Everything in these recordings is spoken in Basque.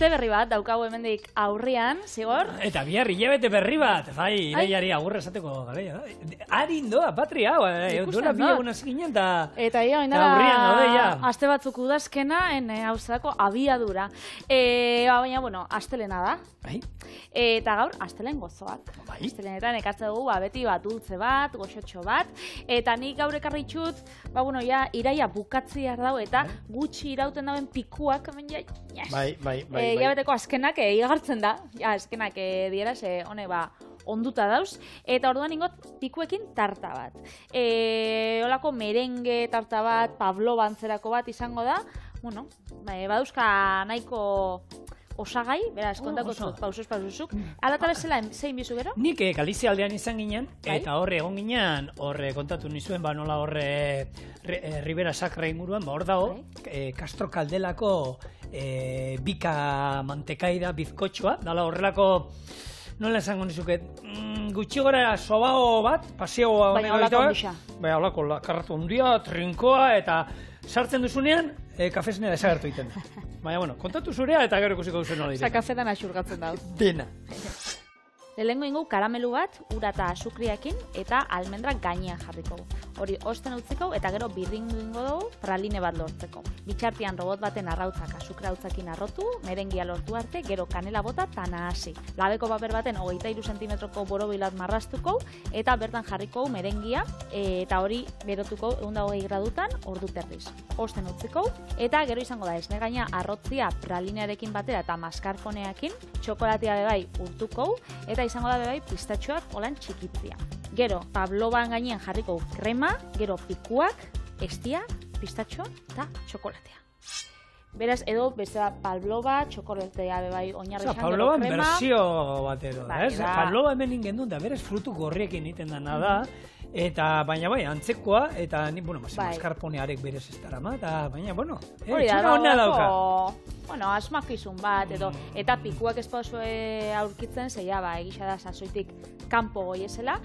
urte berri bat daukagu hemendik aurrian, zigor? Eta bihar hilabete berri bat, bai, iraiari agurra esateko garaia. Harin doa, patria, duela bi egun hasi ginen, eta ia, aurrian gaude, ja. Aste batzuk udazkena, hau zelako abiadura. Baina, bueno, astelena da. Bai. Eta gaur, astelen gozoak. Bai. Astelenetan ekartze dugu, beti bat dultze bat, goxotxo bat. Eta nik gaur ekarri txut, iraia bukatzea dau, eta gutxi irauten dauen pikuak, hemen ja, Bai. Hilabeteko azkenak igartzen da. Azkenak dira, honek onduta dauz. Eta orduan ingot pikuekin tarta bat. Olako merenge tarta bat, pavlova antzerako bat izango da. Bueno, baduzka nahiko osagai, beraz, kontako zut, pausuz. Alata bezala, zein bizu gero? Nik Galizia aldean izan ginen, eta horre egon ginen, horre kontatu nizuen, nola horre Ribera Sacra inguruan, hor dago, Castro Kaldelako bika mantekaida bizkotxoa, dala horrelako, nola esango nizuket, gutxi gora sobao bat, paseoa baina holako ondisa. Baina holako karratu ondia, trinkoa, eta sartzen duzunean, kafesnea desagertu egiten da. Baina, bueno, kontatu zurea eta gero ikusiko duzen nola direk. Kafetan asurgatzen da. Dena. Lehenengo ingo karamelu bat, ura eta azukriakin eta almendrak gainean jarriko. Hori osten utziko eta gero birrindu ingo dugu praline bat lortzeko. Bitxartian robot baten arrautzak azukra hautzakin arrotu, merengia lortu arte, gero kanela bota eta nahasi. Labeko paper baten 23 cm borobilat marrastuko eta bertan jarriko merengia eta hori berotuko 120 gradutan ordu terdiz. Osten utziko eta gero izango da esne gaina arrotzia pralinearekin batera eta mascarponeakin, txokolatea bebai urtuko eta izango da bebai pistatxoak olan txikitzia. Gero, pavlovan gainean jarriko krema, gero pikuak, estia, pistatxoa eta txokolatea. Beraz, edo, bezala, pavlova, txokolatea bebai oinarri izan, gero krema. Berzio batero, bai, da. Pavlova hemen ingen dut, da, berez frutu gorriekin egiten dana da, eta, baina bai, antzekoa, eta, mascarponearek berez ez darama, eta, baina, bueno, txura hona dauka. Asmakizun bat, edo, eta pikuak ez pausue aurkitzen, zeia, egisa da, sasoitik kanpo goiezela,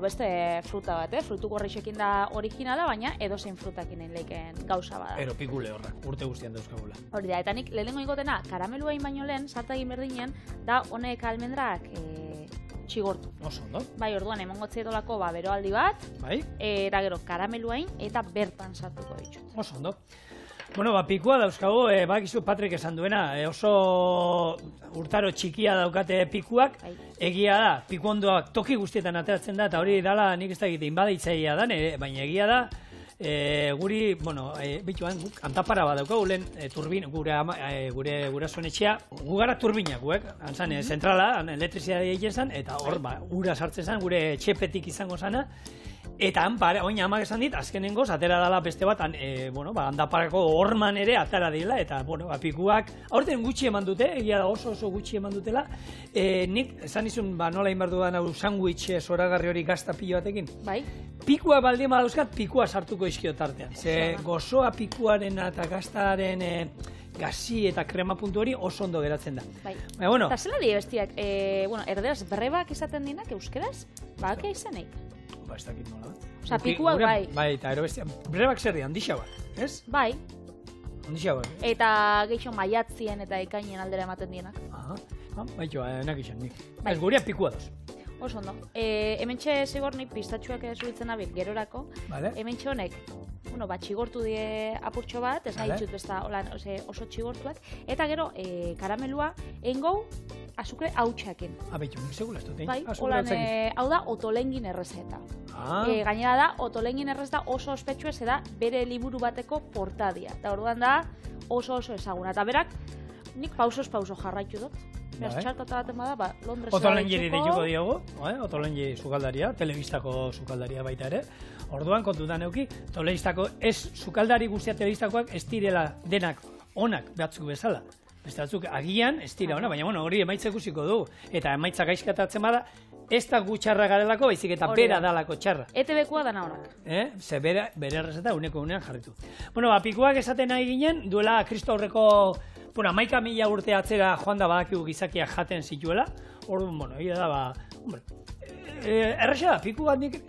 beste fruta bat, frutu gorrixekin da originala, baina edozein frutakin leiken gauza bada. Ero pikule horrak, urte guztian dauzkagula. Hori da, eta nik lehenengo igotena, karamelua baino lehen, sartagin berdinen, da honek almendrak txigortu. Oso, ondo. Bai, orduan, emongotze edolako beroaldi bat, eta gero karameluain, eta bertan sartuko ditut. Oso, ondo. Bueno, pikua dauzkagu, bakizu Patrik esan duena, oso urtaro txikia daukate pikuak, egia da, piku ondoak toki guztietan ateratzen da, eta hori dala nik ez da egite inbaditzaia da, baina egia da, guri, bituan, antapara bat daukagu, lehen turbin, gure gurasoen etxea, gugara turbinak, antzan, zentrala, elektrizitatea egiten zen, eta hor, ura sartzen zen, gure txepetik izango zana, eta oin amak esan dit, azkenengoz, atera dala beste bat, handaparako horman ere atara dila, eta, pikuak, aurten gutxi eman dute, egia da oso gutxi eman dutela, nik, esan izun, nola inbardu da, sandwich zoragarri hori gazta pilo batekin. Bai. Pikua baldien badauzkat, pikua sartuko izkio tartean. Ze gozoa pikuaren eta gaztaren gazi eta krema puntu hori oso ondo geratzen da. Bai. Eta zela di bestiak, erderaz brebak izaten dinak, euskeraz, bakia izaneik? Ez dakit nola. Osa, pikuak bai. Bai, eta ero bestia, brebak zer di, handixau bat, ez? Bai. Handixau bat. Eta geixo maiatzien eta ikainen aldera ematen dienak. Baito, enak izan nik. Ez gureak pikua doz. Oso ondo. Hementxe zigornik pistatxuak zubitzen abil gerorako. Hementxe honek, txigortu die apurtxo bat, ez nahi ditut besta oso txigortuak. Eta gero, karamelua, engou, azukre hautxeakin. Baitu, nik segula ez dut, bai, hau da otolengin errezeta. Gainera da, otolengin errezeta oso ospetsua ez da bere liburu bateko portadia. Eta orduan da oso ezaguna. Eta berak, nik pauso jarraitu dut. Txarkota baten bada, Londresa Otolengiri deituko diogu, Otolengi sukaldaria, telebistako sukaldaria baita ere. Orduan kontutan euki, telebistako sukaldari guztia telebistakoak ez direla denak onak batzuk bezala. Beste batzuk agian ez dira ona, baina hori emaitza ikusiko du. Eta emaitza gaizkatatzen bada, ez da gu txarra garelako, baizik eta bera dalako txarra. ETV-koa dana honak. Ze bere errezeta uneko unean jarritu. Pikuak esaten nahi ginen, duela Kristo aurreko 11.000 urte atzera joan da badakigu gizakiak jaten zituela. Orduan, egia da, erresa da, piku bat nik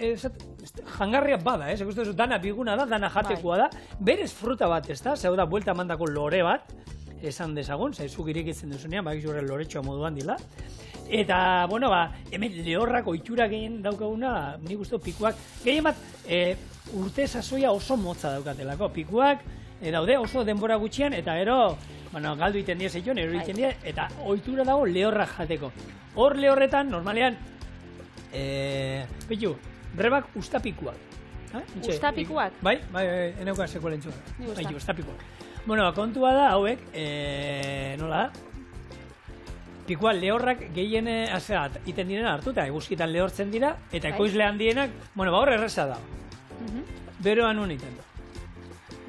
jangarria bada, dana biguna da, dana jatekoa da, berez fruta bat ez da, zeu da, buelta mandako lore bat, esan dezagun, zaizu irikitzen duzunean, bakizu horre loretxoa moduan dila. Eta, bueno, hemen lehorrak ohitura gehien daukaguna, nik uste pikuak, gehien bat urte sasoia oso motza daukatelako. Pikuak daude oso denbora gutxian, eta gero, bueno, galdu iten die zeiton, ero iten die, eta ohitura dago lehorrak jateko. Hor lehorretan, normalean, betu, brebak ustapikuak. Ustapikuak? Bai, enauka seko lentzua. Bai, ustapikuak. Bueno, kontua da, hauek, nola da? Pikua lehorrak gehien iten direna hartuta, eguzkitan lehortzen dira, eta ekoizle handienak, bueno, hor erreza da. Beroan uniten da.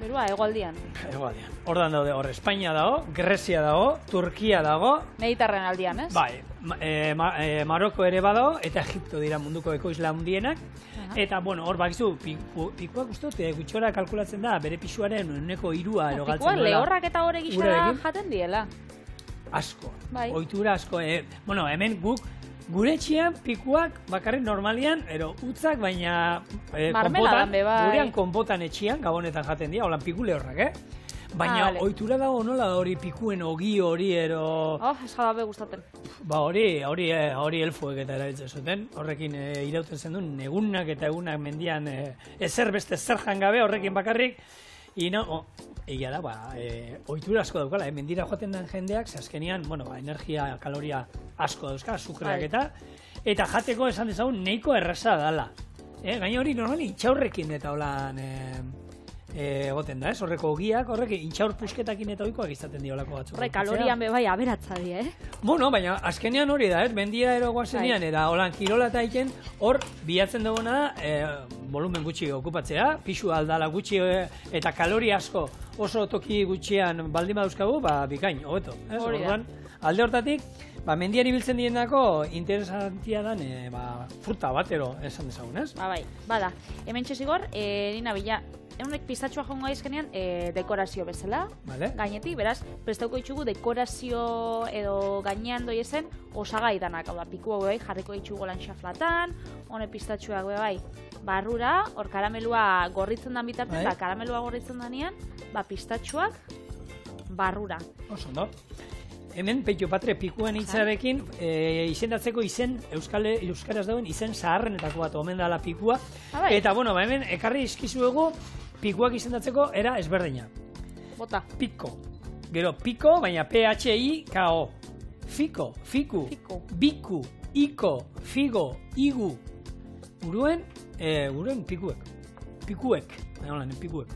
Berua, hegoaldian. Hegoaldian. Hordan daude, hor Espainia dago, Grezia dago, Turkia dago. Mediterren aldian, ez? Bai, Maroko ere badago, eta Egipto dira munduko ekoizle handienak. Eta, bueno, hor bakizu, pikuak uste dut, gutxora kalkulatzen da, bere pisuaren uneko 3 erogaltzen duela. Pikuak lehorrak eta hori gixara jaten diela. Asko, ohitura asko. Bueno, hemen gure etxean pikuak bakarrik normalian, utzak, baina gurean konpotan etxean, gabonetan jaten dira, holan piku lehorrak, Baina ohitura dago nola da hori pikuen ogi hori ero... Ez jadabe gustaten. Hori elfuek eta erabiltzen zuten, horrekin irauten zen duen egunak eta egunak mendian ezer beste zer jangabe horrekin bakarrik. Egia da, ohitura asko daukala, mendira joaten den jendeak, azkenean, energia, kaloria asko dauzka, azukreak eta jateko esan dezagun nahiko erraza dala. Gaina hori normali intxaurrekin eta holan egoten da, horreko ogiak, horrek intxaur pusketakin eta oikoak izaten diolako batzuk. Horre, kalorian bebai aberatza di, Bueno, baina azkenean hori da, mendia erogoazenean, eta holan kirola eta iken, hor bilatzen duguna da, volumen gutxi okupatzea, pixu aldala gutxi eta kaloria asko oso toki gutxian baldin badauzkagu, bikain, hobeto. Alde hortatik, mendian ibiltzen dienako interesantia den fruta batero esan dezagun, ez? Bai, bada. Hemen txezigor, nina bila, egunek pistatxoa jongo aizkenean dekorazio bezala, gainetik, beraz, prestauko itxugu dekorazio edo gainean doi ezen osagai danak, hau da, piku hau jarriko itxugu lan xaflatan, hone pistatxoak bai, barrura, hor karamelua gorritzen dan bitartzen, eta karamelua gorritzen danean, pistatxoak barrura. Oso, no? Hemen, Peitio Patre, pikuen hitzarekin izendatzeko izen, euskaraz dauen izen zaharrenetako bat omen dala pikua. Eta, bueno, hemen, ekarri izkizuegu pikuak izendatzeko era ezberdina. Bota. Piko. Gero, piko, baina P-H-I-K-O. Fiko, fiku, biku, iko, figo, igu. Guruen pikuek. Pikuek. Pikuek.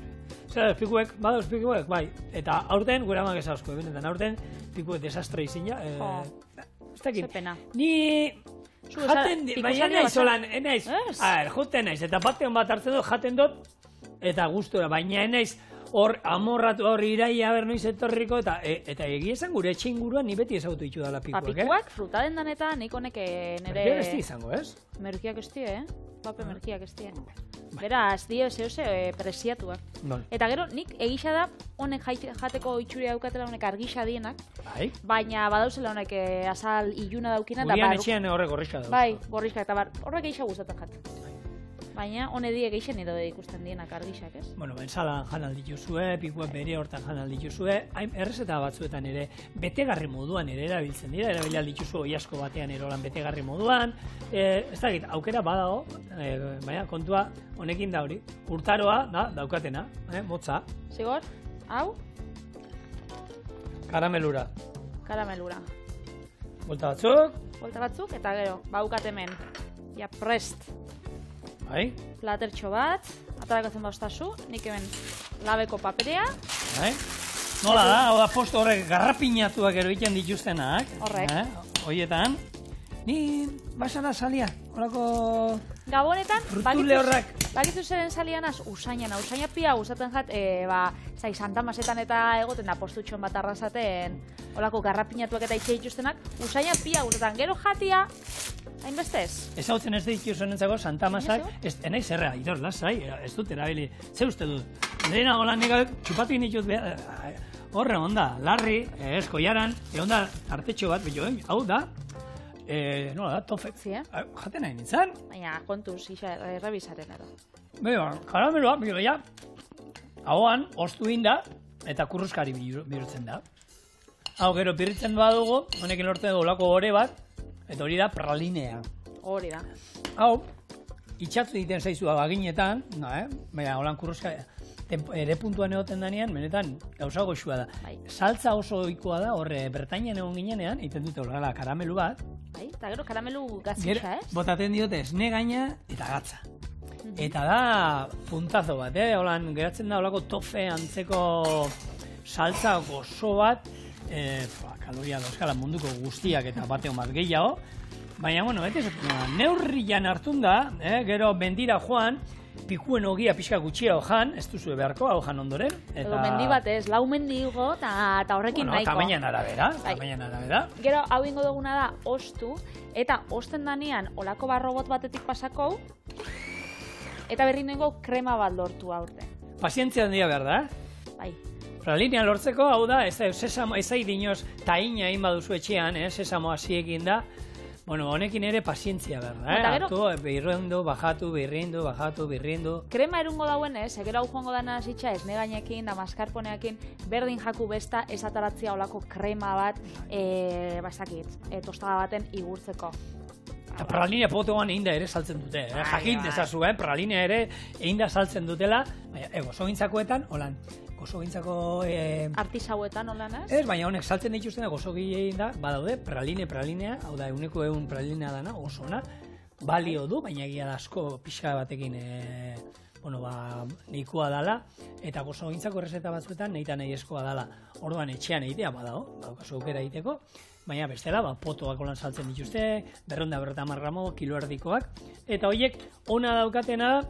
Zer, pikuek, badauz pikuek, bai. Eta aurten, gure amak ez asko, benetan aurten, pikuek desastre izin ja. Zepena. Ni jaten, baina enaiz holan, enaiz. Joten naiz, eta batean bat hartzen dut, jaten dut, eta gustura, baina enaiz hor amorratu hor iraia bernoiz etorriko, eta egia esan gure etxe inguruan ni beti ezagutu ditu dala pikuak, Pikuak, fruta den danetan, nik honek nire... Merkiak ez izango, ez? Merkiak ez Pape merkiak ez die. Beraz, dio zehose presiatuak. Eta gero, nik egisa da, honek jateko itxuria daukatela honek argisa dienak, baina badauzela honek azal iluna daukina. Gurian etxean horrek gorriska dauz. Bai, gorriska, eta horrek egisa gustatzen jat. Baina, hone die geixen edo ikusten dienak argisak, ez? Bueno, ensalan jan aldituzue, pikuak bere hortan jan aldituzue, errezeta batzuetan ere, betegarri moduan ere erabiltzen dira, erabili aldituzu oiasko batean erolan betegarri moduan, ez dakit, aukera badago, baina kontua honekin da hori, urtaroa, daukatena, motza. Zigor, hau? Karamelura. Volta batzuk, eta gero, baukat hemen, ja prest. Bai. Platertxo bat, atarakatzen bauztazu, nik hemen labeko paperea. Bai. Nola da, hau da posto horrek garrapinatuak egiten dituztenak. Horrek. Hoietan. Ni basara salia, horako... Gabonetan, frutu lehorrak. Bakizu zeren salianaz, usaina pia gustatzen jat, Santa Masetan eta egoten da postutxon bat arrasaten, horako garrapinatuak eta itxe dituztenak, usaina pia gustatzen, gero jatia, hainbestez. Ez hau zen ez dituzuen entzako, Santa Masak, enaiz erra, idor, lasai, ez dut erabili, ze uste dut. Lehena holan nik txupatik nituz behar, horre onda, larri, eskoiaran, egon da artetxo bat, hau da, nola da, tofek. Jaten nahi nintzen. Baina, kontuz, errebisaren edo. Baina, karameloa, ja, hauan, ostu inda, eta kurruskari bihurtzen da. Hau, gero pirritzen badugu, honekin lortzen dugu olako gore bat, eta hori da pralinea. Hori da. Hau, itxatzu egiten zaizu aginetan, baina holan kurroska ere puntuan egoten danean, benetan gauza goxua da. Saltza oso ohikoa da, horre Bretainian egon ginenean, egiten dute horrela karamelu bat. Eta gero karamelu gazisa, ez? Botaten diote esne gaina eta gatza. Eta da puntazo bat, holan geratzen da holako tofe antzeko saltza gozo bat, kaloria dauzkala munduko guztiak eta batean bat gehiago. Baina, bueno, neurrian hartun da, gero bendira joan, pikuen ogia pixka gutxia jan, ez duzu beharko, hau jan ondoren. Edo mendi bat ez, 4 mendi igo eta horrekin nahiko. Tamainan arabera. Gero hau ingo duguna da, ostu, eta osten danean olako barrobot batetik pasako, eta berri nengo krema bat lortu aurten. Pazientzia handia behar da, Bai. Pralinea lortzeko, hau da, ez dinoz taina egin baduzu etxean, sesamo hasi egin da. Bueno, honekin ere pazientzia behar da, birrindu, bajatu. Krema erungo dauen ez, gero hau joango dana zitza esne gainekin, da mascarponeakin, berdin jaku besta esataratzia olako krema bat, tostada baten igurtzeko. Eta pralinea potoan egin da ere saltzen dute, jakin dezazu, pralinea ere egin da saltzen dutela, gozogintzakoetan, holan, gozogintzako... Artisauetan, holan ez? Ez, baina honek saltzen dituztena gozogi egin da, badaude, pralinea, hau da, eguneko egun pralinea dana, oso ona, balio du, baina egia da asko pixka batekin, nahikoa dala, eta gozogintzako errezeta batzuetan nahi eskoa dala. Orduan etxean egitea badago, daukazu aukera egiteko, baina bestela, potoak holan saltzen dituzte, 250 gramo, kilo erdikoak, eta horiek ona daukatena,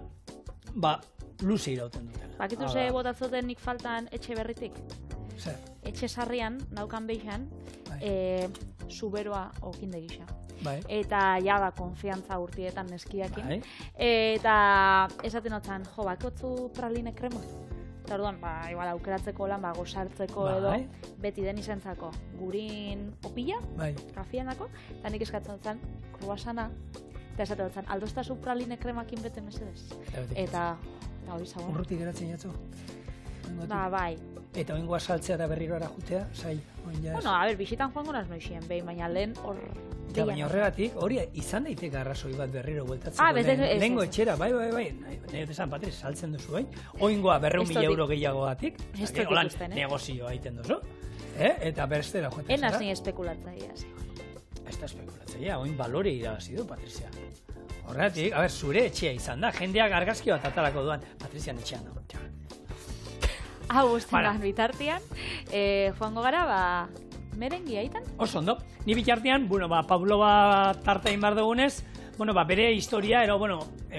luze irauten dutela. Bakitu ze botatzoten nik faltan etxe berritik? Zer? Etxe sarrian, daukan behixan, zuberoa okinde gisa. Eta jada konfiantza urtietan neskiakin. Eta esaten otzan, bakotzu praline krema? Eta orduan, igual aukeratzeko lan, gozartzeko edo, beti den izentzako, gurin opila, kafian dako, eta nik eskatzen otzan, kruasana, eta esaten otzan, aldostazu praline kremakin bete mesedez. Eta, hori zagoen. Urrutik geratzen jatzu? Bai. Eta oingoa saltzea eta berriro ara jutea, zai? Bueno, bisitan joango naz noixien, baina lehen hor... Baina horregatik, hori izan daiteke arrazoi bat berriro bueltatzeko lehengo etxera, bai, nahi esan, Patri, saltzen duzu, oingoa 200.000 euro gehiagoatik, holan negozioa egiten duzu, eta berstera joetan zara. Enaz ni espekulatzaia, Ez da espekulatzaia, oin balore irabazi du, Patrizia. Horregatik, zure etxea izan da, jendeak argazki bat atalako duan, Patrizian etxean da. Hau ustean bitartean, joango gara, merengia itan? Oso ondo. Ni bitartean, Pavlova tarta egin behar dugunez, bere historia,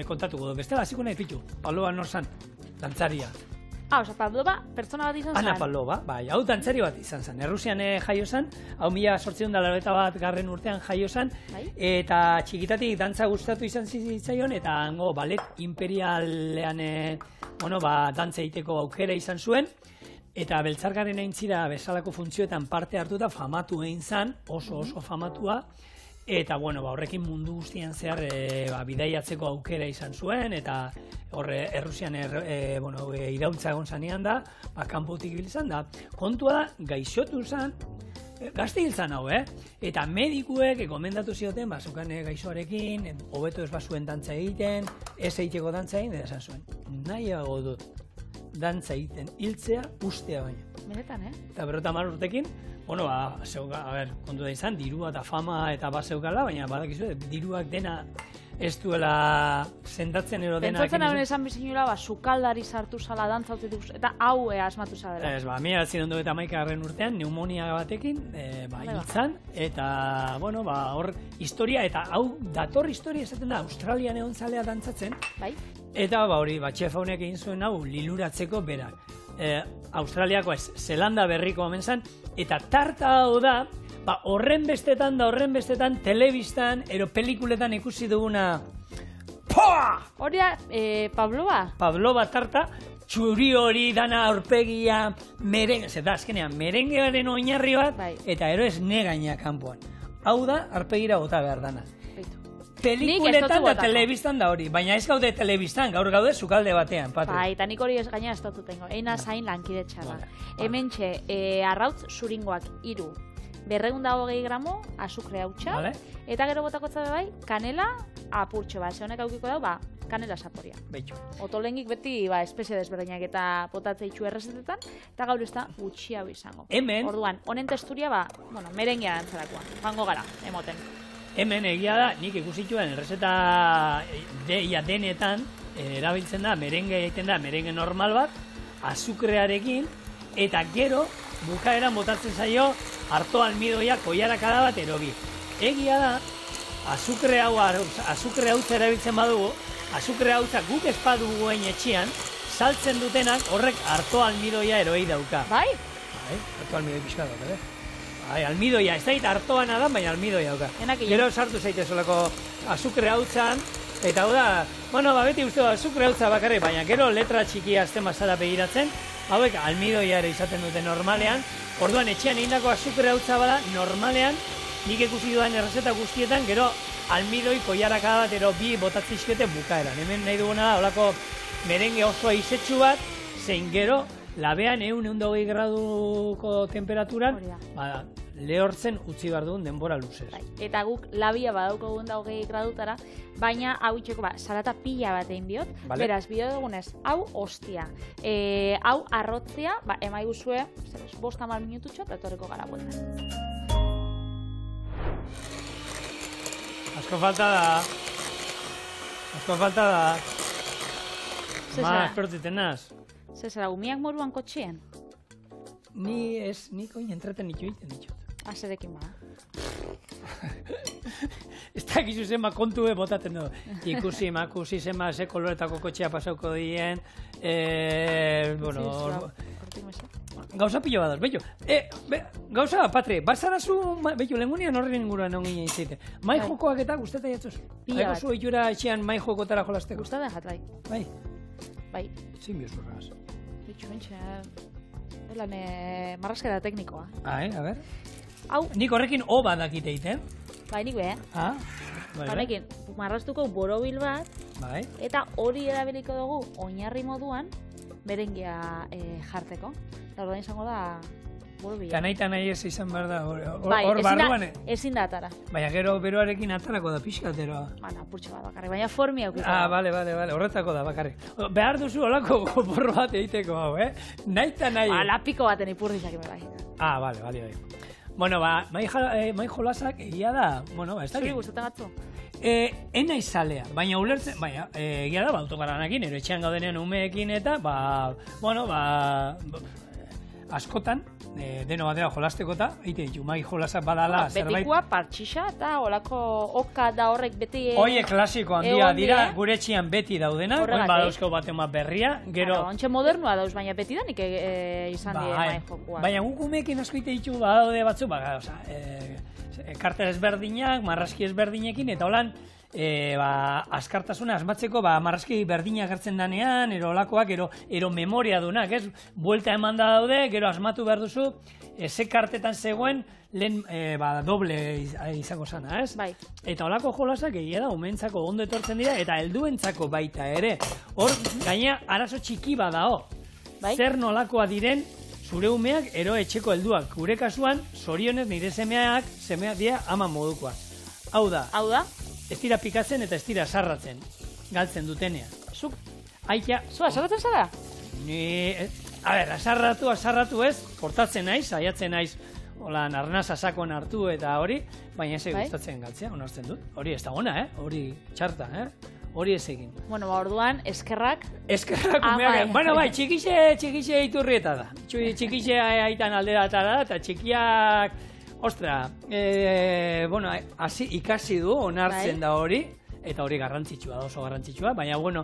kontatuko du. Bestela, hasiko nahi pitu. Pavlova norzan, dantzaria. Osa, Pavlova, pertsona bat izan zen? Ana Pavlova, hau dantzari bat izan zen. Errusian jaio zen, hau 1881 urtean jaio zen, eta txikitatik dantza gustatu izan zitzaion, eta hango balet imperialean dantza egiteko aukera izan zuen, eta beltzargaren aintzira bezalako funtzioetan parte hartuta famatu egin zen, oso famatua, eta horrekin mundu guztian zehar bidaiatzeko aukera izan zuen, eta horre Errusian iraultza egon zanean da, kanpotik bilizan da. Kontua da, gaixotu zen, gazte hil zan hau, eta medikuek gomendatu zioten, zeukan gaixoarekin, hobeto ez bazuen dantza egiten, ez egiteko dantza egin, eta esan zuen, nahiago dut dantza egiten hiltzea ustea baina. Benetan, Eta 50 urtekin, kontu da izan, dirua eta fama eta bat zeukala, baina badakizu, diruak dena ez duela sendatzen ero dena... Pentsatzen hauen esan bizinula, sukaldari sartu zala dantza utzituk, eta hau asmatu zadela. Ez, 1991 urtean, pneumonia batekin, hiltzan, eta, hor historia, eta hau dator historia esaten da, Australian egon zalea dantzatzen, eta hori, txefaunek egin zuen hau liluratzeko berak. Australiako ez, Zelanda berriko omen zen, eta tarta hau da, horren bestetan telebistan, ero pelikuletan ikusi duguna, hori da, Pavlova? Pavlova tarta, txuri hori dana aurpegia, merengearen oinarri bat, eta ero ez negaina kanpoan. Hau da, aurpegira bota behar dana. pelikuletan da telebistan da hori, baina ez gaude telebistan, gaur gaude sukalde batean, Patri. Bai, eta nik hori ez gaina ez dut tengo. Eina zain lankide txarra. Hementxe, arrautz suringoak 3, 220 gramo, azukre hautsa, eta gero botakotza bai, kanela apurtxo bat. Honek aukiko dau, kanela saporia. Betxo. Otolengik beti espezie desberdinak eta potatze itxu errezetetan, eta gaur ez da gutxi hau izango. Hemen. Orduan, honen testuria merengia dantzarakoa. Joango gara, emoten. Hemen egia da, nik ikusituen errezeta denetan erabiltzen da, merengue egiten da, merengue normal bat, azukrearekin, eta gero, bukaeran botatzen zaio, harto almidoia koiarakada bat erobi. Egia da, azukre hautza erabiltzen badugu, azukre hautza guk espaduguen etxean, saltzen dutenak horrek harto almidoia eroi dauka. Bai? Bai, harto almidoi pixka dauka, Bai, almidoia, ez da hartoana da, baina almidoia dauka. Gero sartu zaitezolako azukre hautzan, eta hau da, beti uste da azukre hautza bakarrik, baina gero letra txikia azten bazara begiratzen, hauek almidoia ere izaten dute normalean, orduan etxean egindako azukre hautza bada, normalean, nik ikusi dudan errezeta guztietan, gero almidoi koiarakada bat ero bi botatzizkete bukaeran. Hemen nahi duguna da, holako merengue oso izetsu bat, zein gero, labean 120 graduko temperaturan, lehortzen utzi behar dugun denbora luzez. Eta guk labia badauko 120 gradutara, baina hau itxeko salata pila bat egin diot, beraz, bideo dugunez, hau ostia. Hau arrotzia, emai guzue, 5-10 minututxo, eta etorriko gara bueltan. Asko falta da. Ma, esperotziten naz. Zezara, umiak moruan kotxien? Ni koin entreten egiten ditut. Azerekin ba. Ez dakizu zenba kontu botaten du. Ikusi, makusi, zenba, ze koloretako kotxea pasauko dien. Gauza pilo badaz, bello. Gauza, Patri, bazarazu, bello, lengunian horren inguruan ongin egin mai jokoak eta guztetai jatzuz? Pila bat. Haiko zu itxura etxean mai jokotara jolasteko? Guztatea jat, bai. Bai? Zin biozurraz. Bitxu, lan marraskera teknikoa. A ber. Nik horrekin oba dakite egiten. Bai, nik be. Honekin, marraztuko borobil bat, eta hori erabiliko dugu oinarri moduan merengia jarteko. Eta ordain izango da borobila. Eta nahi ez izan behar da hor barruan. Ezin da atara. Baina gero beroarekin atarako da pixkateroa. Apurtxo bat bakarrik, baina formi aukiko. Bale, horretako da bakarrik. Behar duzu olako borro bat egiteko hau, Nahi eta nahi. Lapiko baten ipurdizak bai. Bale. Bueno, mai jolasak egia da, ez da. Zuri gustatzen gatzu? Ena izalea, baina ulertzen, egia da, autokaranakin, ero etxean gaudenean umeekin eta, askotan, deno batera jolasteko eta, eite ditu, mai jolasak badala zerbait. Betikoa, partxixa eta olako oka da horrek beti... Oie klasiko handia dira, gure etxean beti daudenak, oin badauzko baten bat berria, gero... Ontxe modernua dauz, baina beti da nik izan die mai jokuak. Baina guk umeekin asko eite ditu badaude batzu, kartel ezberdinak, marrazki ezberdinekin, eta holan, askartasuna asmatzeko marrazki berdinak hartzen danean, ero olakoak, ero memoria dunak, ez? Buelta eman da daude, gero asmatu behar duzu, ze kartetan zegoen, lehen doble izango zana, ez? Bai. Eta olako jolasak egia da, umentzako ondo etortzen dira, eta helduentzako baita ere. Hor, gaina, arazo txiki badao. Zer nolakoa diren, zure umeak, ero etxeko helduak. Gure kasuan, zorionez nire semeak dira ama modukoa. Hau da. Ez dira pikatzen eta ez dira sarratzen, galtzen dutenean. Zuk? Aitea. Zu, asarratzen zara? Asarratu ez, portatzen naiz, saiatzen naiz, holan arnasa sakon hartu eta hori, baina ez gustatzen galtzea, onartzen dut. Hori ez da ona, hori txarta, hori ez egin. Bueno, orduan, eskerrak... Eskerrak umeak, txikixe iturrieta da. Txikixe aitan alderatara da, eta txikiak... Ostra, ikasi du, onartzen da hori, eta hori garrantzitsua, oso garrantzitsua, baina,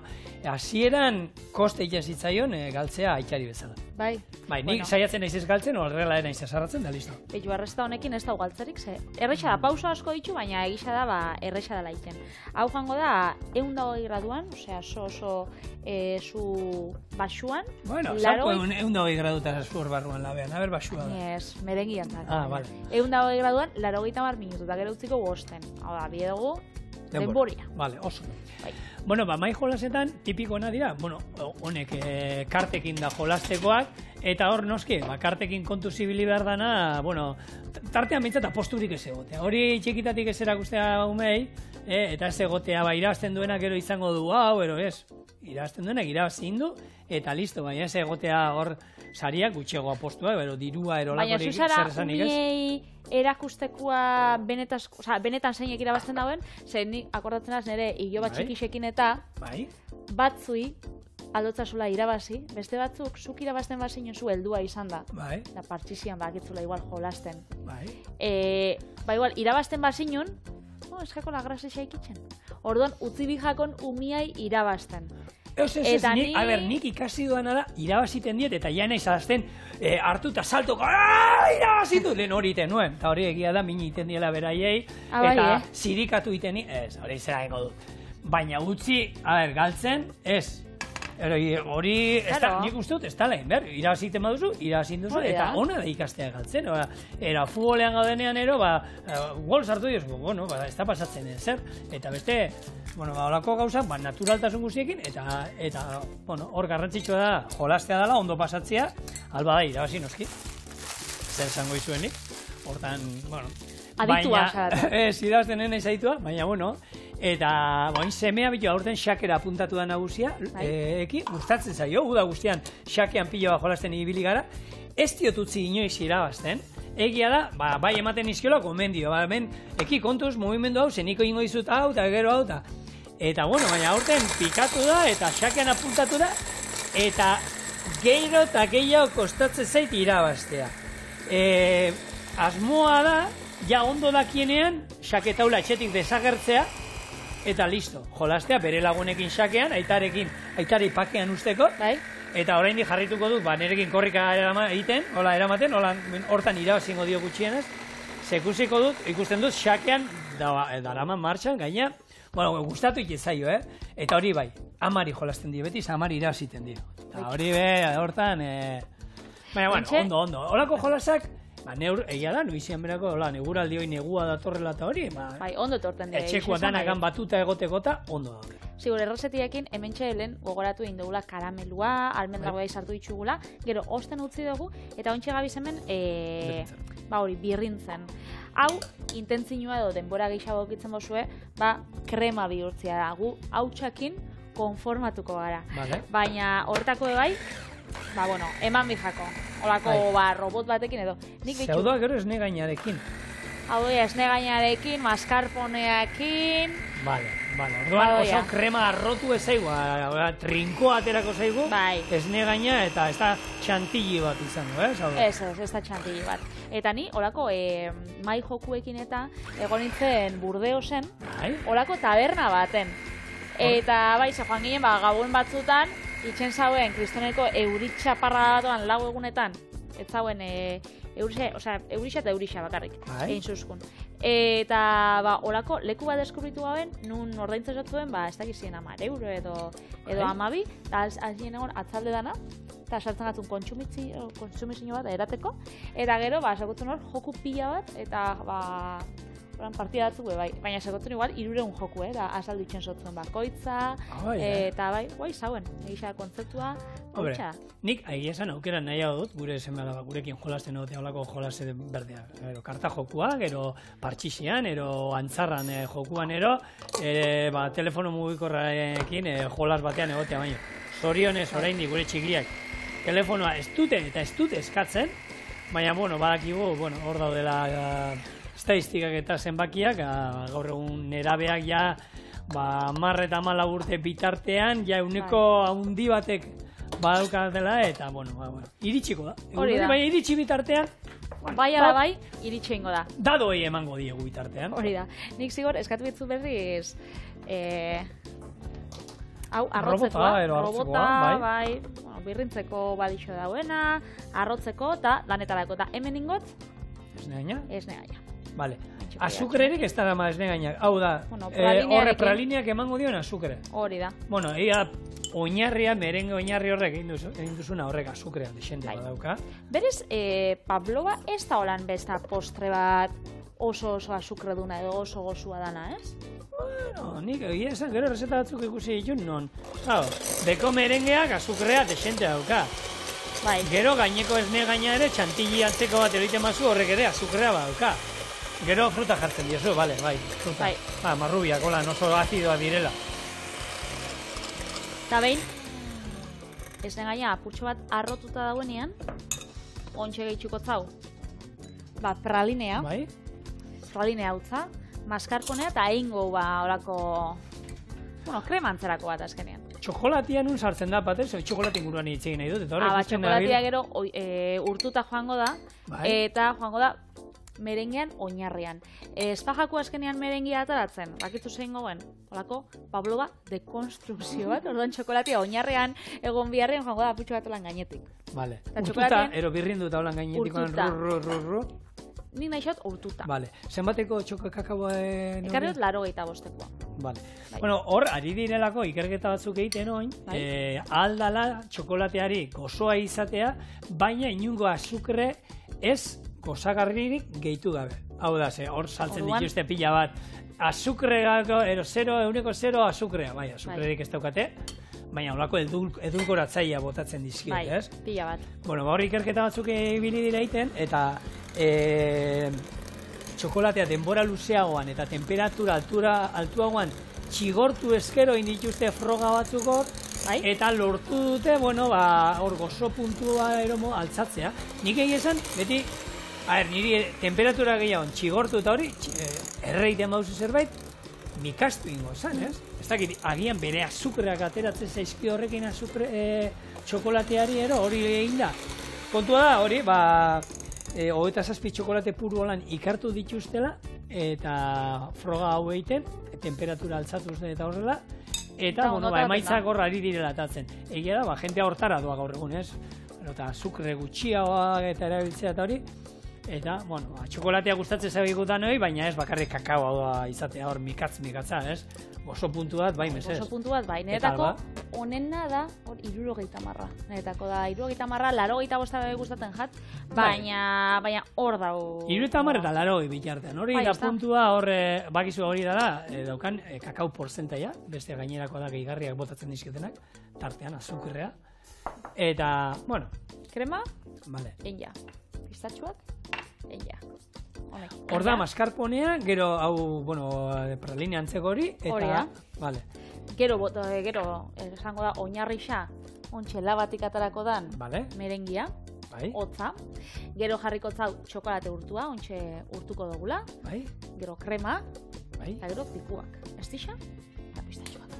hasieran koste itezitzaion galtzea aitari bezala. Bai. Nik saiatzen naiz ez galtzen, horrela naiz esarratzen, da listo. Beitu, arresta honekin ez da galtzerik, ze erresa da, pauso asko ditu, baina egisa da, erresa dela iten. Hau jango da, 120 graduan, osea, oso zu basuan. Bueno, zauko 120 graduta zu hor barruan labean, a ber basua da. Ez, merengian da. Vale. 120 graduan, 80 minutu, eta gero utziko bosten. Hau da, bide dugu, denboria. Vale, oso. Bueno, mai jolasetan, tipikoena dira, honek kartekin da jolastekoak, eta hor noski, kartekin kontu zibili behar dana, tartean bintzat aposturik ez egotea. Hori txikitatik ez erakustea umei, eta ez egotea, irabazten duenak gero izango du, ero ez, irabazten duenak irabazin du, eta listo, baina ez egotea hor sariak gutxego apostua, bero dirua erolakorik zer esanik ez. Baina zuzara, erakustekoa benetan zeinek irabazten dauen, zer ni akordatzen az nire hilo bat txikisekin eta batzui aldotzazula irabazi, beste batzuk zuk irabazten bazinen zu heldua izan da. Da partxizian bakitzula igual jolasten. Igual, irabazten bazinen, eskako lagrasi xaikitzen. Orduan, utzi bijakon umiai irabazten. Nik ikasi duana da, irabaziten diet, eta ja nahiz azten hartu eta saltoko, irabazitu, lehen hori iten nuen. Eta hori egia da, mini iten diela beraiei, eta zirikatu iten ez, hori zera ego du. Baina utzi, galtzen, ez. Hori, nik uste dut, ez da lehen, irabaziten baduzu, irabazin duzu, eta ona da ikastea galtzen. Era, futbolean gaudenean gol sartu diozu, ez da pasatzen zer. Eta beste, olako gauzak, naturaltasun guztiekin, eta hor garrantzitsua da, jolastea dela, ondo pasatzea, alba da, irabazi noski. Zer zango izuenik, hortan, aditua zarata. Ez, irabazten nahi zaitua, baina, eta semea bitu aurten xakera apuntatu da nagusia, gustatzen zaio, uda guztian xakean pilo bat jolasten ibili gara, ez diotutzi inoiz irabazten, egia da, bai ematen izkiola gomendio, hemen kontuz mugimendu hau, zeniko ingo dizut hau, eta gero hau, eta baina aurten pikatu da, eta xakean apuntatu da, eta gero eta gehiago kostatzen zait irabaztea. Asmoa da, ja ondo dakienean, xaketaula etxetik desagertzea, eta listo, jolastea bere lagunekin xakean, aitari pakean usteko, eta oraindik jarrituko dut, nirekin korrika egiten, eramaten, hortan irabazingo dio gutxienez, sekusiko dut, ikusten dut, xakean, daraman martxan, gaina, gustatu ikezaio, eta hori bai, amari jolasten dio, beti amari irabaziten dio. Eta hori hortan, baina, ondo, horako jolasak, egia da, nuizian berako, neguraldi hori negua datorrela eta hori, ondo torten dira. Etxekoa danakan batuta egotekota, ondo daude. Sigur, errezetiekin, hemen txelen gogoratu egin dugula karamelua, almendragoa izartu ditugula, gero osten utzi dugu, eta ontsi gabiz hemen, hori, birrintzen. Hau, intentzinua edo denbora gehiago okitzen bozue, krema bihurtzia da. Gu, hau txakin konformatuko gara. Baina, horretako bai, eman bijako. Olako, robot batekin edo. Zeudoak gero esne gainarekin. Hau da, esne gainarekin, mascarponeakin. Orduan oso krema arrotu ez zaigu, trinkoa aterako zaigu, esne gaina eta ez da txantilli bat izango, ez da txantilli bat. Eta ni, olako, mai jokuekin eta egon nintzen Burdeosen, olako taberna baten. Eta, joan ginen, gabuen batzutan, itxen zauen, kristoneko euritxaparra batoan lau egunetan, ez zauen eurixa eta eurixa bakarrik, egin zuzkun. Eta, olako, leku bat deskubritu gaben, nun ordaintzen zatzuen, ez dakizien €10 edo 12, eta azien egon atzalde dana, eta sartzen gatzun kontsumizio bat erateko, eta gero, sakutzen hor, joku pila bat, eta, partida batzuk baina segotzen igual 300 joku, da azaldu itxen zotzuen bakoitza, eta zauen, egisa kontzeptua, hutsa. Nik egia esan aukeran nahiago dut, gure semea gurekin jolasten egotea olako jolase berdea. Karta jokua, gero partxixian, ero antzarran jokuan, ero telefono mugikorrarekin jolas batean egotea baino. Zorionez oraindik gure txikiak telefonoa ez dute eskatzen, baina, badakigu, hor daudela estadistikak eta zenbakiak, gaur egun nerabeak ja, 10 eta 14 urte bitartean, ja euneko handi batek badaukatela, eta, iritsiko da. Hori da. Baina iritsi bitartean, iritsi ingo da. Dadoei emango diegu bitartean. Hori da. Nik zigor, eskatu bitzu berriz, hau, arrotzekoa. Robota, birrintzeko balixo dauena, arrotzeko, eta danetarako. Eta hemen ingot? Esne gaina? Esne gaina. Vale. Azukrerik ez da dama esne gainak. Hau da, horre pralineak emango dion azukre. Hori da. Ia oinarria, merengue oinarri horrek egin duzuna horrek azukrea desente badauka. Berez, Pavlova ez da holan besta postre bat oso azukreduna edo oso gozua dana, ez? Bueno, nik egia esan gero errezeta batzuk ikusi ditun non. Beko merengeak azukrea desente dauka. Bai. Gero gaineko esne gaina ere txantili antzeko bat erite mazu horrek ere azukrea badauka. Gero fruta jartzen diozu, bale, bai, fruta. Bai. Marrubiak, hola, oso azidoa direla. Eta behin, esne gaina apurtxo bat arrotuta dauenean, ontxe gehitxuko zau. Pralinea. Bai. Pralinea hautza, maskarponea eta eingo orako, krema antzerako bat azkenean. Txokolatia nun sartzen da, patez, txokolati inguruan hitz egin nahi dut. Txokolatia gero urtuta joango da, eta joango da merengean oinarrian. Espajako azkenean merengia ataratzen, bakitzu zein goen, olako Pabloba dekonstrukzio bat, orduan txokolatia oinarrean egon biharrean joango da aputxo bat olan gainetik. Vale, urtuta, ero birrinduta olan gainetik, ru. Nik nahi xot urtuta. Vale, zenbateko kakaoen... Ekarriot 85-koa. Vale. Bueno, hor, ari direlako ikerketa batzuk egiten oin, aldala txokolateari gozoa izatea, baina inungo azukre ez gozagarririk gehitu gabe. Hau da, hor saltzen dituzte pila bat. Azukreako, euneko 0 azukrea, bai, azukrerik ez daukate, baina holako edulkoratzaia botatzen dizkiot, ez? Bai, pila bat. Bueno, hor ikerketa batzuk ibili dira egiten, eta txokolatea denbora luzeagoan eta temperatura altuagoan txigortu eskero indituzte froga batzuk hor, eta lortu dute, hor gozo puntua eromo altzatzea. Nik egin beti, niri temperatura gehiagoan txigortu eta hori, erreiten bauzu zerbait, mikastu ingo esan, ez? Ez dakit, agian bere azukreak ateratzen zaizki horrekin txokolateari hori egin da. Kontua da, hori, 27 txokolate puru holan ikartu dituztela, eta froga hau egiten, temperatura altzatuz eta horrela, eta, emaitzak horra ari direla atatzen. Egia da, jentea hortara doa gaur egun, ez? Eta azukre gutxiagoa eta erabiltzea eta hori, eta, txokolatea gustatzen zabigutan hori, baina ez bakarrik kakaoa izatea hor mikatza, ez? Gozo puntu bat, bai, mesez. Gozo puntu bat, bai. Neretako, onena da, hor, 70. Neretako da, 70, 85 gustatzen jat, baina hor dago... 70 eta 80 bitartean. Hori da puntua, hor, bakizu hori da, daukan kakao porzentaia, beste gainerako da gehigarriak botatzen dizkietenak, tartean, azukrea. Eta, krema, egia. Pistatxuak, egia. Hor da, maskarponea, gero, hau, praline antzeko hori, eta... Gero, esango da, oinarrixa, ontxe labatik atarako dan, merengia, hotza. Gero jarriko zau txokolate urtua, ontxe urtuko dugula. Gero krema, eta gero pikuak. Estixa, eta pistatxuak.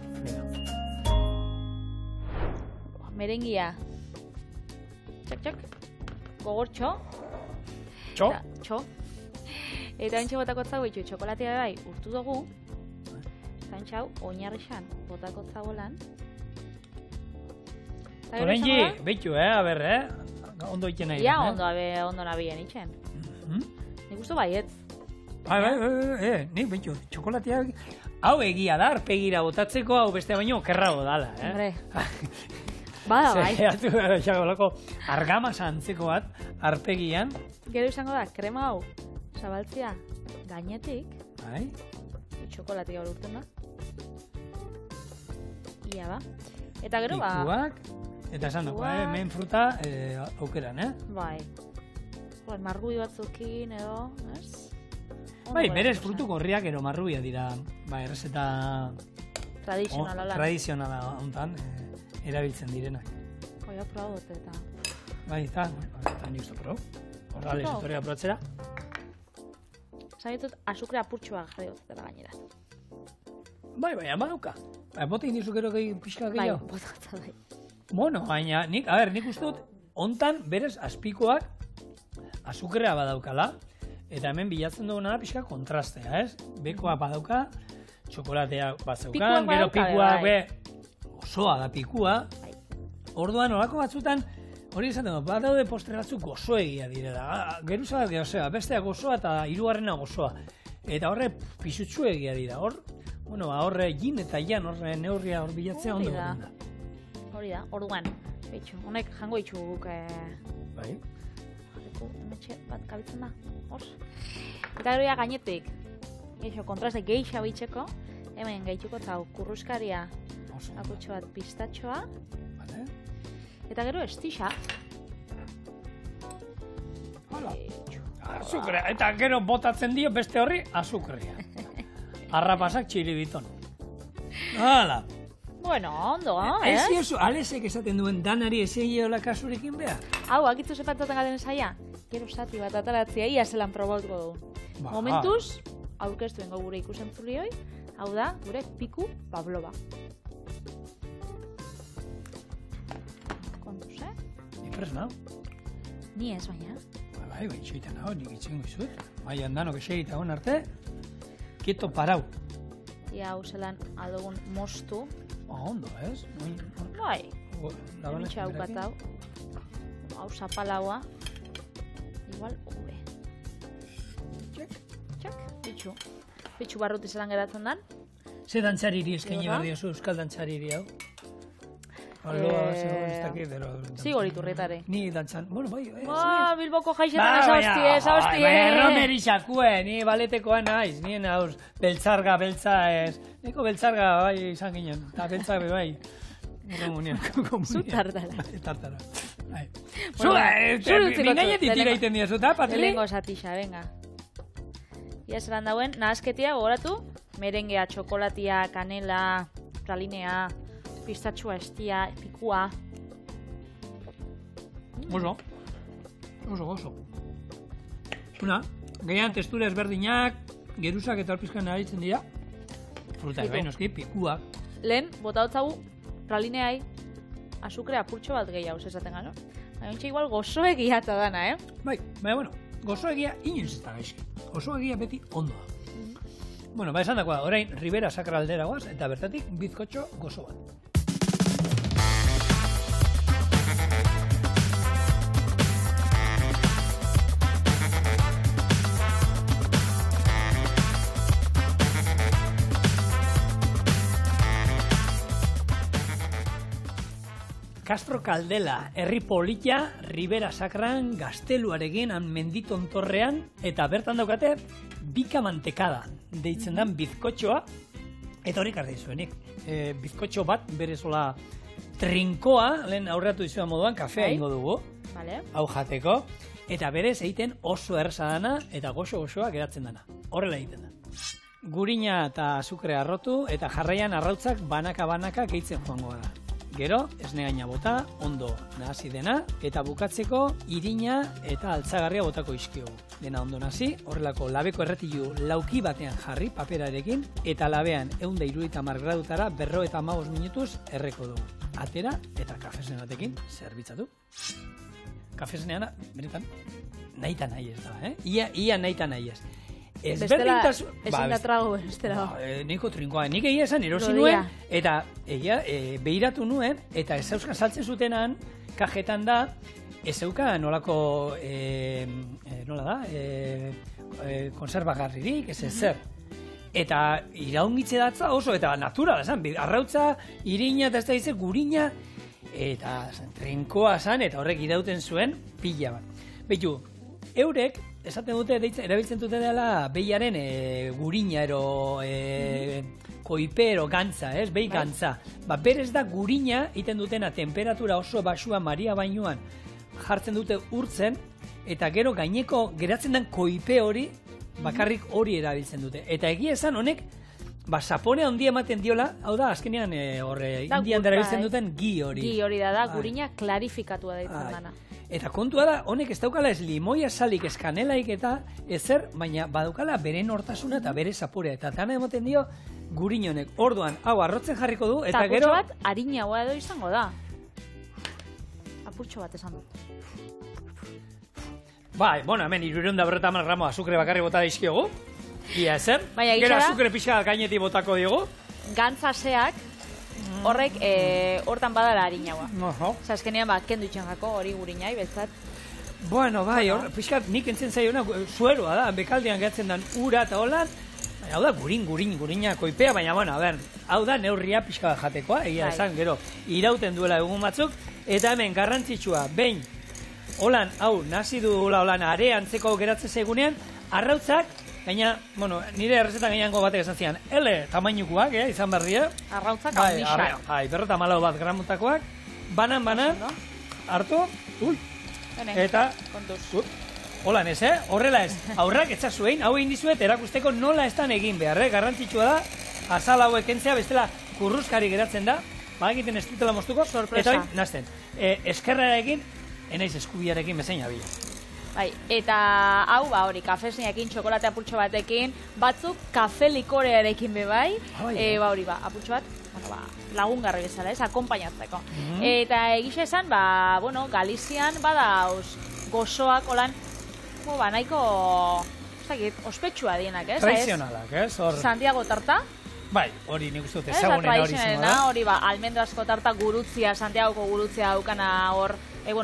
Merengia. Txak, gogortxo. Txo. Eta ontxe botako zau itxu txokolatea bai urtu dugu. Eta ontxe hau oinarrixan botako zau lan. Torenji, behitu, ondo iten nahi. Ja, ondo nabien itxen. Nik uste baietz. Nik behitu, txokolatea hau egia da, arpegira botatzeko, hau beste baino kerrago dala. Hombre. Bada, bai. Argama antzeko bat, arpegian. Gero izango da, krema hau, zabaltzia gainetik. Bai. Txokolatik gaur urten da. Ia ba. Eta gero ba... Pikuak, eta esan dako, hemen fruta aukeran, Bai. Marrubi batzukin edo, ez? Bai, berez frutu gorriak ero marrubia dira, errezeta... Tradizionala hontan. Erabiltzen direnak. Oia, proba dut eta... Bai, eta ni uste proba. Horra lehizotorea probatzera. Zabitut, azukre apurtxoa jarri dut dela gainera. Bai, badauka. Bote indizuk ero pixka gehiago? Bai, botatza bai. Baina, nik uste dut, hontan berez azpikoak azukrea badaukala, eta hemen bilatzen duguna pixka kontrastea, ez? Bekoa badauka, txokolatea bazaukan, gero pikuak osoa da pikua. Orduan, horako batzutan, hori esaten dut, badaude postre batzuk gozoegia direla. Geruza gozea, bestea gozoa eta hirugarrena gozoa. Eta horre pisutsuegia dira. Horre jin eta jan horre neurria hor bilatzea ondo da. Hori da, orduan. Honek jango itxu guk. Bai. Metxe bat kabitzen da. Eta gero gainetik. Kontraste geixa bitxeko. Hemen gehituko zau, kurruskaria, akutxo bat pistatxoa, eta gero estixa. Azukrea, eta gero botatzen dio beste horri azukrea. Arrapasak txilibiton. Hala. Bueno, ondo, Ez oso, Alesek esaten duen danari ezeiola kasurekin behar. Hau, akitzu sepatzaten gaten saia, gero zati bat ataratzea, ia zelan probatuko dugu. Momentuz, aurkeztu dengo gure ikusentzulioi, hau da, gure piku pavlova. Kontuz, Ni prest nau? Ni ez baina. Bai, itxoitan hau, nik itxengo izut. Bai, handanok esegita hon arte, kieto parau. Ia hau zelan adogun mostu. Ondo, ez? Bai, emitxe hau bat hau. Hau zapalaua. Igual, ube. Txak, bitxu. Bitxu barruti zelan geratzen dan. Ze dantzariri eskaini behar diozu, euskal dantzariri hau? Zigor Iturrietare. Ni dantzan, bueno, bai. Bilboko jaixetan esa hostie. Romerixakue, ni baletekoa naiz, nien hauz, beltzarga, beltza ez. Neko beltzarga, bai, izan ginen, eta beltzarga, bai. Zu tartara. Tartara. Bingainetik tira iten dira zuta, Patri? Lehengo satixa, venga. Ia zelan dauen, nahazketia gogoratu, merengea, txokolatia, kanela, pralinea, pistatxua, estia, pikua. Oso. Una, gehiago testura ezberdinak, geruzak eta alpizkan naharitzen dira. Fruta ez noski, pikuak. Lehen, bota hotzagu, pralineai, azukrea purtxo bat gehiago esaten gano. Baina igual gozoegia eta dana, Bai, baina, gozoegia inoiz ez da gaizki. Gozoegia beti ondo da. Bueno, esan dagoa, orain Ribera Sakra aldera goaz, eta bertatik bizkotxo gozo bat. Castro Kaldela, herri polita, Ribera Sakran, gazteluarekin, menditontorrean, eta bertan daukate, bika mantekada, deitzen dan bizkotxoa, eta hori kardi zuenik. Bizkotxo bat, berezola trinkoa, lehen aurreatu dizudan moduan, kafea ingo dugu, hau jateko, eta berez egiten oso erraza dana, eta goxo-goxoa geratzen dana. Horrela egiten da. Gurina eta azukrea arrotu, eta jarraian arrautzak banaka-banaka gehitzen joango da. Gero, esne gaina bota, ondo nahasi dena, eta bukatzeko irina eta altzagarria botako izkiogu. Dena ondo nahasi, horrelako labeko erretilu lauki batean jarri paperarekin, eta labean 170 gradutara 55 minutuz erreko dugu. Atera eta kafesne batekin zerbitzatu. Kafesneana, benetan, nahita nahi ez da, Ia nahita nahi ez. Bestela, ezin da trago, bestela. Niko trinkoa, nik egia esan erosi nuen, eta behiratu nuen, eta ez euskan saltzen zutenan, kajetan da, ez euka nolako, nola da, konserbagarririk, ez zer. Eta iraungitze datza oso, eta natura da, arrautza, irina, eta ez da dizer, gurina, eta trinkoa zan, eta horrek irauten zuen, pila bat. Beitu, eurek, esaten dute, erabiltzen dute dela behiaren gurina ero koipero gantza, behi gantza. Berez da gurina iten dutena temperatura oso basua Maria bainuan jartzen dute urtzen, eta gero gaineko geratzen den koipe hori, bakarrik hori erabiltzen dute. Eta egia esan honek, sapone handia ematen diola, hau da, azkenean indian darabiltzen duten gi hori. Gi hori da, gurina klarifikatua daitzen dana. Eta kontua da, honek ez daukala ez limoia salik, ez kanelaik eta ezer, baina badaukala bere nortasuna eta bere zapurea. Eta dana ematen dio gurin honek. Orduan, hau arrotzen jarriko du, eta gero... Apurtxo bat, harinagoa edo izango da. Apurtxo bat esan dut. Bai, bueno, hemen 350 gramo azukre bakarri bota dizkiogu. Ia ezer. Gero azukre pixka gainetik botako diogu. Gantzaseak, horrek hortan badala harinagoa. Osa, eskenean kendu itxangako hori gurinai, bezat. Bueno, bai, pixkat nik entzen zaiona zueroa da, bekaldean gehatzen den ura eta holan. Hau da, gurina koipea, baina, bueno, hau da neurria pixka jatekoa, egia esan, gero, irauten duela egun batzuk, eta hemen garrantzitsua, behin, holan, hau, nazi du holan, are antzeko geratzen zaigunean, arrautzak gaina, bueno, nire errezetan gainango batek esan zian, L tamainukoak, izan behar dira. Arrautzak handixak. Bai, 54 bat gramutakoak, banan, hartu, eta, holan ez, horrela ez, aurrak etzazuen, hau egin dizuet, erakusteko nola estan egin behar, garrantzitsua da, azal hauek entzea, bestela kurruzkari geratzen da, egiten ez dutela moztuko, eta hori, nazten, eskerrarekin, enaiz eskubiarekin bezain abila. Bai, eta hau, hori, kafesneakin, txokolate apurtxo batekin, batzuk kafe likorearekin bebai, hori, apurtxo bat, lagungarri bezala, akompainatzeko. Eta egisa esan, Galizian, badauz, gozoak, holan, nahiko, ospetsua dienak, ez? Tradizionalak, ez? Santiago tarta. Bai, hori nik uste dut ezagunena hori izango da. Hori, almendrazko tarta gurutzia, Santiagoko gurutzia daukana hor,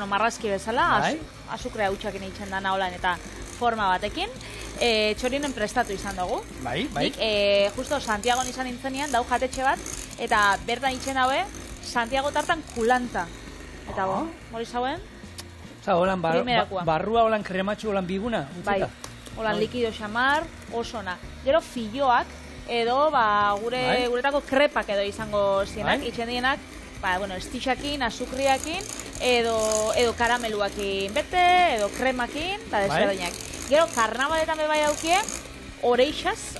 marrazki bezala, azukrea hutsakin eitzen dana holan eta forma batekin. Txorinen prestatu izan dugu. Bai. Nik, justo Santiagon izan nintzenean, dau jatetxe bat, eta bertan itzen haue, Santiago tartan kulanta. Eta hori zauen? Holan, barrua holan krematxu holan biguna? Bai, holan likido xamar, osona. Gero filloak, edo guretako krepak edo izango zienak, itxen dienak, estixakin, azukriakin, edo karameluakin bete, edo kremakin, eta desberdinak. Gero, karnabaletan bebai aukie, oreixas,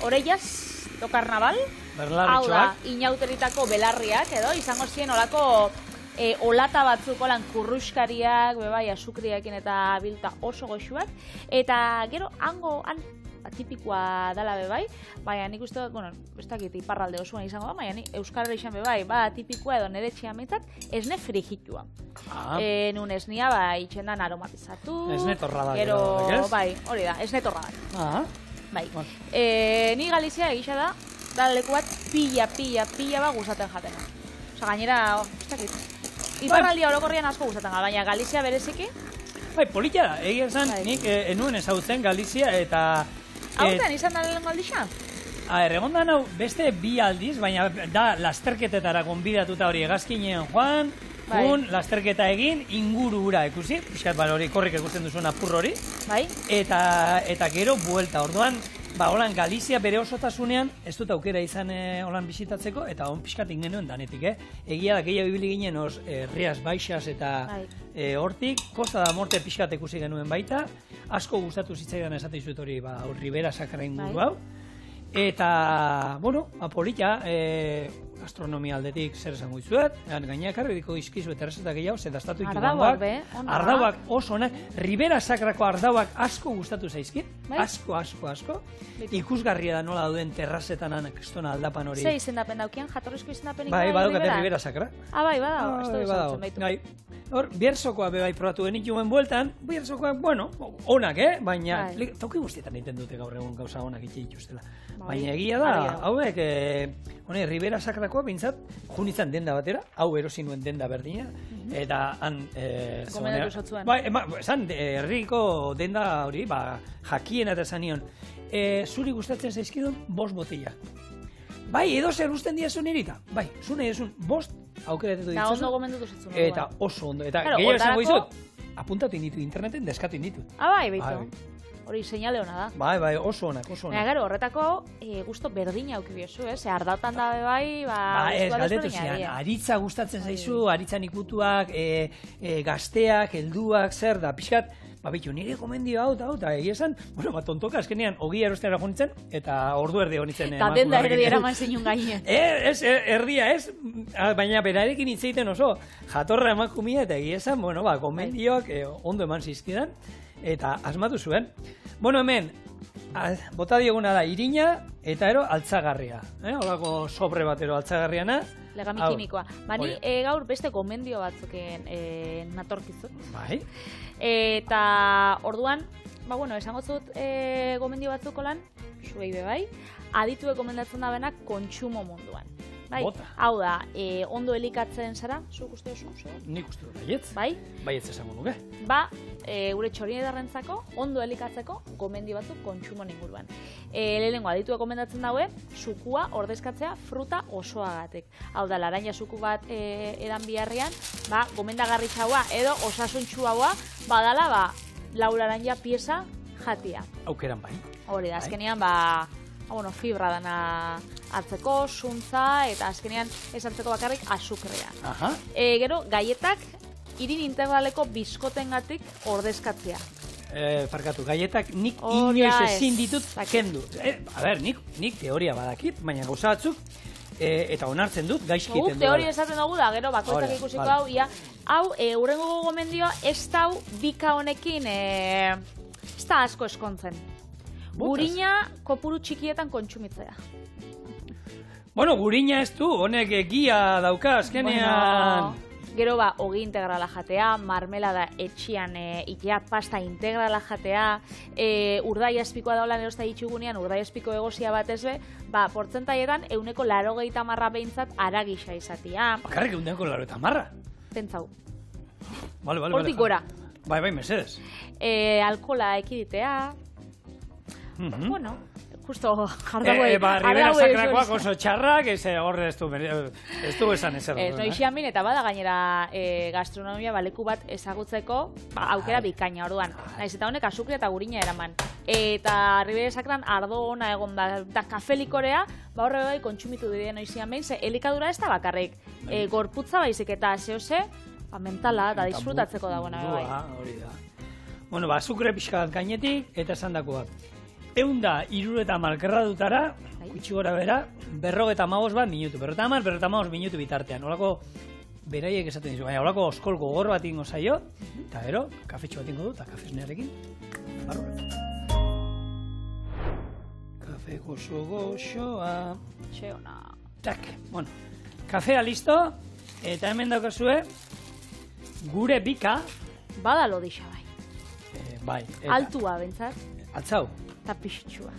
do karnabal, hau da, inauteritako belarriak, edo, izango zien olako olata batzuk olan kurruskariak, bebai, azukriakin eta bilta oso goxuak, eta gero, tipikoa dela bebai, baina nik uste dut, ez dakit iparralde osoan izango da, baina Euskarra izan bebai, tipikoa edo nire txea meitzat, esne frigitua. Nun esnia, itxendan aromatizatu. Esne torradak. Gero, hori da, esne torradak. Ni Galizia egisa da leku bat pila gustaten jatena. Osa, gainera, ez dakit, iparraldia orokorrian asko gustaten gara, baina Galizia bereziki? Polita da, egia esan, nik enuen ezagutzen Galizia eta... Hautan, izan da lehen aldixa? Egon da nau beste bi aldiz, baina da lasterketetara konbidatuta hori egazkinean joan, lasterketa egin, inguru ura ikusi, pixkat hori korrik ikusten duzuen apur hori, eta gero buelta, orduan, holan Galizia bere osotasunean, ez dut aukera izan holan bisitatzeko, eta hon pixkat ingenuen danetik, egia da, gehiago ibili ginen Rias Baixas eta hortik, Costa da Morte pixkat ikusi genuen baita, asko gustatu zitzaidan esate izuet hori, Ribera Sacra inguru hau, eta, polita, gastronomia aldetik zer esango izuet, gainak arrediko izkizu eta errezeta gehiago, zetastatu ikudangoak, ardauak oso onak, Ribera Sacrako ardauak asko gustatu zaizkit, asko, ikusgarria da nola dauden terrazetan kristona aldapan hori. Ze izendapen daukian, jatorrizko izendapenik bai, badaukate Ribera Sacra. Badago, ez da ezagutzen baitu. Hor, Bierzokoa bebai probatu genituen bueltan, Bierzokoak, onak, baina toki guztietan egiten dute gaur egun gauza onak itxe dituztela. Baina egia da, hauek, Ribera Sacrakoa bintzat, junitzen denda batera, hau erosi nuen denda berdina, eta han... Gomendatu zotzuen. Esan, herriko denda hori, jakien eta esan nion, zuri gustatzen zaizkidun, 5 botila. Edo zer usten diazun irita? Zune esun 5 aukeratetu ditzazu. Ondo gomendatu zotzuen. Eta oso ondo. Eta gehiago esango izut, apuntatu inditu, interneten deskatu inditu. Beitu. Hori seinale hona da. Oso onak. Gero, horretako gusto berdina aukibiozu, ardautan da bebai, ez, galdetu zian, aritza gustatzen zaizu, aritzan ikutuak, gazteak, helduak, zer da, pixkat, bitu, nire gomendio hau, eta egia esan, tontoka, azkenean, ogia erostera jonitzen, eta ordu erdi honitzen. Eta denda erdi eraman zeinun gainen. Erdia ez, baina berarekin hitzeiten oso, jatorra emakumia, eta egia esan, gomendioak ondo eman zizkidan, eta asmatu zuen. Hemen, bota dioguna da, irina, eta altzagarria. Horako sobre batero altzagarriana. Legami kimikoa. Ni gaur beste gomendio batzuken natorkizut. Eta orduan, esango zut gomendio batzuko lan, zuei bebai, adituek gomendatzen da benak kontsumo munduan. Hau da, ondo elikatzen zara, zuk uste duzu? Nik uste dut, baietz. Baietz esango nuke. Gure txorien edarrentzako, ondo elikatzeko, gomendio batzuk kontsumoen inguruan. Lehenengo, adituek gomendatzen daue, sukua ordezkatzea fruta osoagatik. Hau da, laranja suku bat edan biharrian, gomendagarritxaua edo osasuntxuaua badala, lau laranja pieza jatia. Aukeran bai. Hori, azkenean, fibra dana hartzeko, zuntza, eta azkenean ez hartzeko bakarrik azukrea. Gero, gaietak irin integraleko biskotengatik ordezkatzea. Farkatu, gaietak nik inoiz ezin ditut kendu. A ber, nik teoria badakit, baina gauza batzuk, eta onartzen dut, gaizki iten du. Teoria esaten dugu da, gero, bakoitzak ikusiko hau, hau, urrengo gomendioa, ez dau bika honekin, ez da asko eskontzen. Gurina kopuru txikietan kontsumitzea. Bueno, gurina ez du, honek egia dauka, azkenean. Gero ogi integrala jatea, marmelada etxian itea pasta integrala jatea, urdai azpikoa daula nerosta ditxugunean, urdai azpiko egozia bat ezbe, portzentaietan 80% behintzat aragisa izatea. Bakarrik 80%? Pentsau. Vale. Hortik gora. Bai, mesedez. Alkola ekiditea. Bueno, justo jardago Ribera sakrakoak oso txarrak, horre ez du esan ezer. Noixian bin, eta bada gainera gastronomia baleku bat ezagutzeko aukera bikaina orduan. Naiz eta honek azukria eta gurina eraman. Eta Ribera sakran ardo ona egon da kafelikorea, horre bai kontsumitu dira noixian behin, ze elikadura ez da bakarrik. Gorputza baizik eta zehose, mentala eta disfrutatzeko dagoena bai. Hori da. Bueno, azukre pixka bat gainetik, eta esan dakoak. 160 gradutara, gutxi gora bera, 55 minutu. 55 minutu bitartean. Olako beraiek esaten dizu, baina olako oskol gogor bat ingo zaio, eta gero, kafetxo bat ingo du, eta kafesnearekin. Kafe goxo-goxoa. Txeona. Tak, bueno, kafea listo, eta hemen daukazue, gure bika. Bada lodisa bai. Bai. Altua, bentsat. Atzau. Eta pixutxua.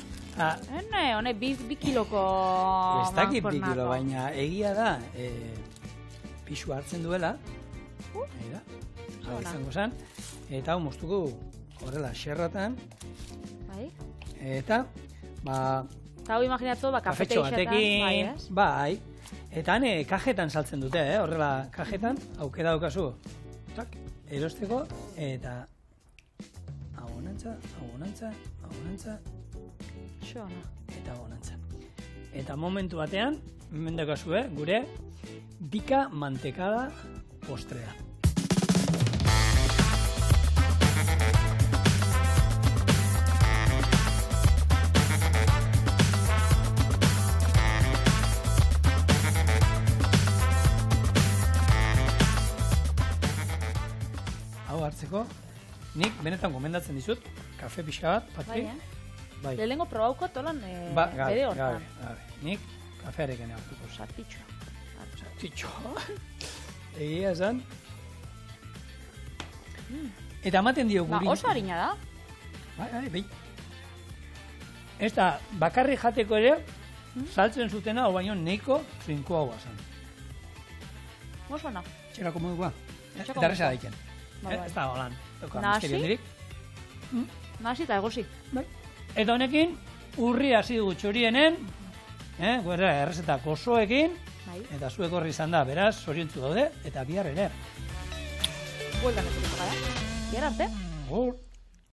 Hone, 2 kiloko... Ez dakit 2 kilo, baina egia da, pixua hartzen duela, izango zen, eta hau moztuko horrela xerratan, eta, eta hau imaginatu, kafetxo batekin, bai, eta hane kajetan saltzen dute, horrela kajetan, aukera daukazu, erosteko, eta abonantza, eta abonantza. Eta momentu batean, hemen daukazue, gure bika mantekada postrea. Hau hartzeko, nik benetan gomendatzen dizut, kafe pixka bat, Patri. Bai. Lehenengo probauko tolan bere hortan. Nik kafearekin hartuko. Sartitxoa. Egia esan. Eta ematen dio guri. Oso harina da. Bai. Ez da, bakarri jateko ere, saltzen zutena, o baino neiko trinkoa guazan. Oso na. Txerako modukua. Eta resa daiken. Ez da holan. Nasi? Nasi eta egosi. Bai. Eta honekin, urri hasi dugu txorienen, errezeta gozoekin, eta zuek horri izan da, beraz, zoriontzu daude, eta bihar ere. Bueltan ez dut gara. Bihar arte.